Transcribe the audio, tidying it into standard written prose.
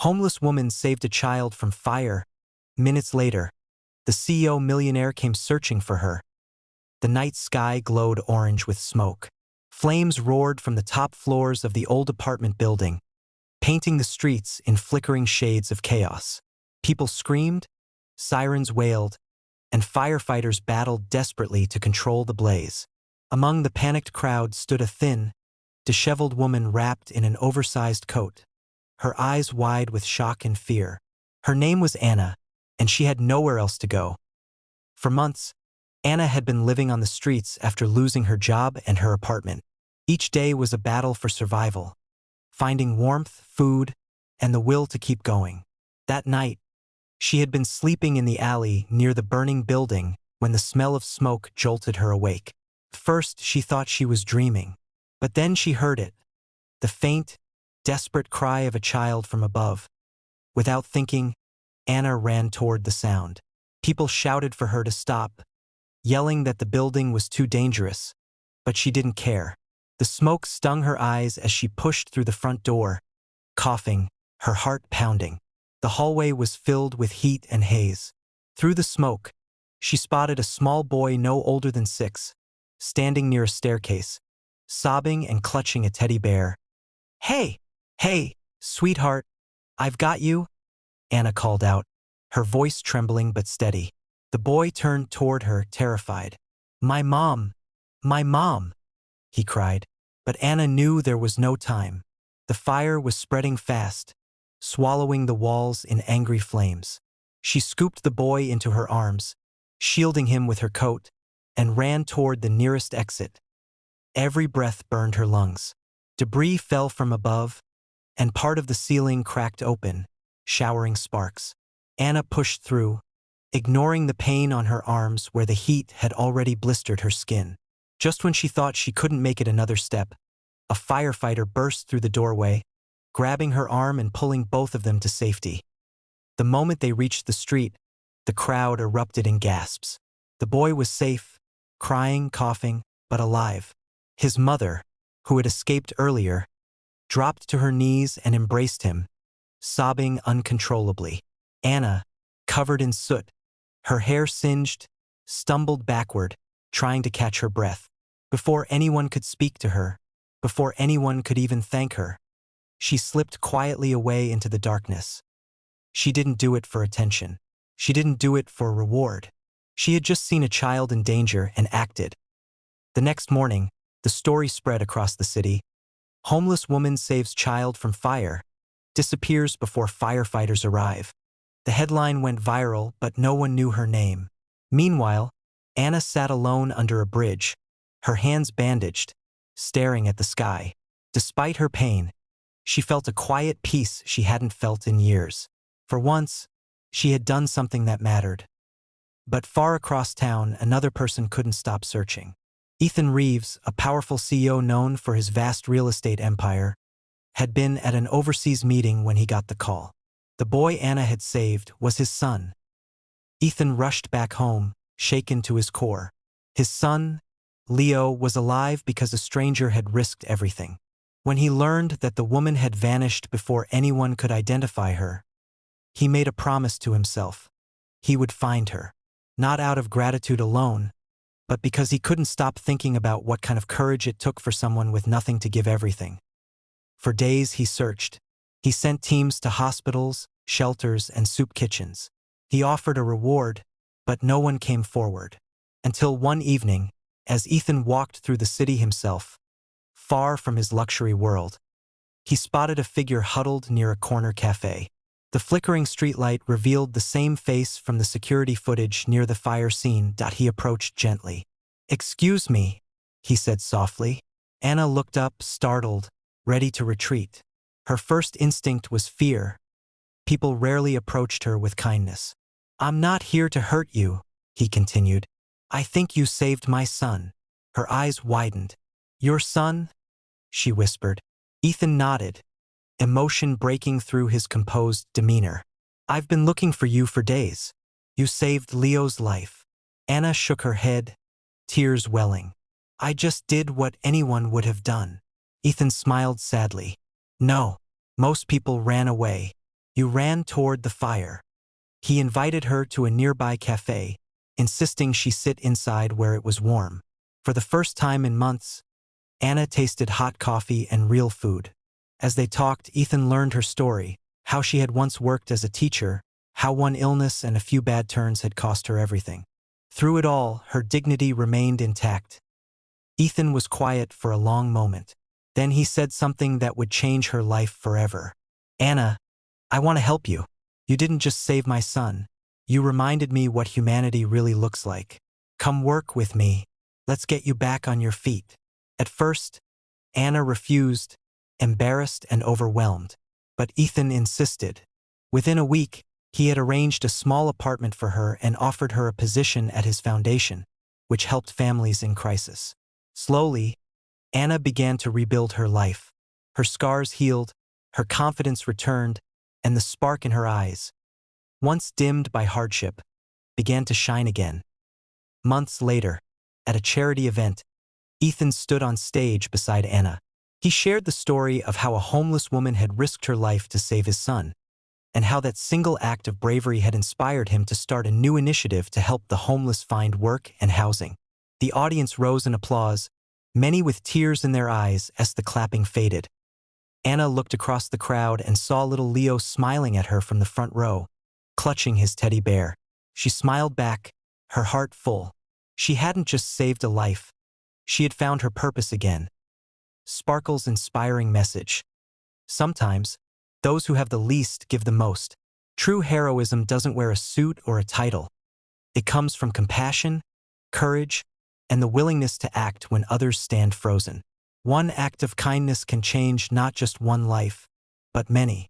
Homeless woman saved a child from fire. Minutes later, the CEO millionaire came searching for her. The night sky glowed orange with smoke. Flames roared from the top floors of the old apartment building, painting the streets in flickering shades of chaos. People screamed, sirens wailed, and firefighters battled desperately to control the blaze. Among the panicked crowd stood a thin, disheveled woman wrapped in an oversized coat, her eyes wide with shock and fear. Her name was Anna, and she had nowhere else to go. For months, Anna had been living on the streets after losing her job and her apartment. Each day was a battle for survival, finding warmth, food, and the will to keep going. That night, she had been sleeping in the alley near the burning building when the smell of smoke jolted her awake. First, she thought she was dreaming, but then she heard it, the faint, desperate cry of a child from above. Without thinking, Anna ran toward the sound. People shouted for her to stop, yelling that the building was too dangerous, but she didn't care. The smoke stung her eyes as she pushed through the front door, coughing, her heart pounding. The hallway was filled with heat and haze. Through the smoke, she spotted a small boy no older than 6, standing near a staircase, sobbing and clutching a teddy bear. "Hey, hey, sweetheart, I've got you," Anna called out, her voice trembling but steady. The boy turned toward her, terrified. My mom, he cried. But Anna knew there was no time. The fire was spreading fast, swallowing the walls in angry flames. She scooped the boy into her arms, shielding him with her coat, and ran toward the nearest exit. Every breath burned her lungs. Debris fell from above, and part of the ceiling cracked open, showering sparks. Anna pushed through, ignoring the pain on her arms where the heat had already blistered her skin. Just when she thought she couldn't make it another step, a firefighter burst through the doorway, grabbing her arm and pulling both of them to safety. The moment they reached the street, the crowd erupted in gasps. The boy was safe, crying, coughing, but alive. His mother, who had escaped earlier, dropped to her knees and embraced him, sobbing uncontrollably. Anna, covered in soot, her hair singed, stumbled backward, trying to catch her breath. Before anyone could speak to her, before anyone could even thank her, she slipped quietly away into the darkness. She didn't do it for attention. She didn't do it for reward. She had just seen a child in danger and acted. The next morning, the story spread across the city. Homeless woman saves child from fire, disappears before firefighters arrive. The headline went viral, but no one knew her name. Meanwhile, Anna sat alone under a bridge, her hands bandaged, staring at the sky. Despite her pain, she felt a quiet peace she hadn't felt in years. For once, she had done something that mattered. But far across town, another person couldn't stop searching. Ethan Reeves, a powerful CEO known for his vast real estate empire, had been at an overseas meeting when he got the call. The boy Anna had saved was his son. Ethan rushed back home, shaken to his core. His son, Leo, was alive because a stranger had risked everything. When he learned that the woman had vanished before anyone could identify her, he made a promise to himself. He would find her, not out of gratitude alone, but because he couldn't stop thinking about what kind of courage it took for someone with nothing to give everything. For days he searched. He sent teams to hospitals, shelters, and soup kitchens. He offered a reward, but no one came forward. Until one evening, as Ethan walked through the city himself, far from his luxury world, he spotted a figure huddled near a corner cafe. The flickering streetlight revealed the same face from the security footage near the fire scene. He approached gently. "Excuse me," he said softly. Anna looked up, startled, ready to retreat. Her first instinct was fear. People rarely approached her with kindness. "I'm not here to hurt you," he continued. "I think you saved my son." Her eyes widened. "Your son?" she whispered. Ethan nodded, emotion breaking through his composed demeanor. "I've been looking for you for days. You saved Leo's life." Anna shook her head, tears welling. "I just did what anyone would have done." Ethan smiled sadly. "No, most people ran away. You ran toward the fire. He invited her to a nearby cafe, insisting she sit inside where it was warm. For the first time in months, Anna tasted hot coffee and real food. As they talked, Ethan learned her story, how she had once worked as a teacher, how one illness and a few bad turns had cost her everything. Through it all, her dignity remained intact. Ethan was quiet for a long moment. Then he said something that would change her life forever. Anna, I want to help you. You didn't just save my son. You reminded me what humanity really looks like. Come work with me. Let's get you back on your feet. At first, Anna refused, embarrassed and overwhelmed. But Ethan insisted. Within a week, he had arranged a small apartment for her and offered her a position at his foundation, which helped families in crisis. Slowly, Anna began to rebuild her life. Her scars healed, her confidence returned, and the spark in her eyes, once dimmed by hardship, began to shine again. Months later, at a charity event, Ethan stood on stage beside Anna. He shared the story of how a homeless woman had risked her life to save his son, and how that single act of bravery had inspired him to start a new initiative to help the homeless find work and housing. The audience rose in applause, many with tears in their eyes as the clapping faded. Anna looked across the crowd and saw little Leo smiling at her from the front row, clutching his teddy bear. She smiled back, her heart full. She hadn't just saved a life. She had found her purpose again. Sparkle's inspiring message. Sometimes, those who have the least give the most. True heroism doesn't wear a suit or a title. It comes from compassion, courage, and the willingness to act when others stand frozen. One act of kindness can change not just one life, but many.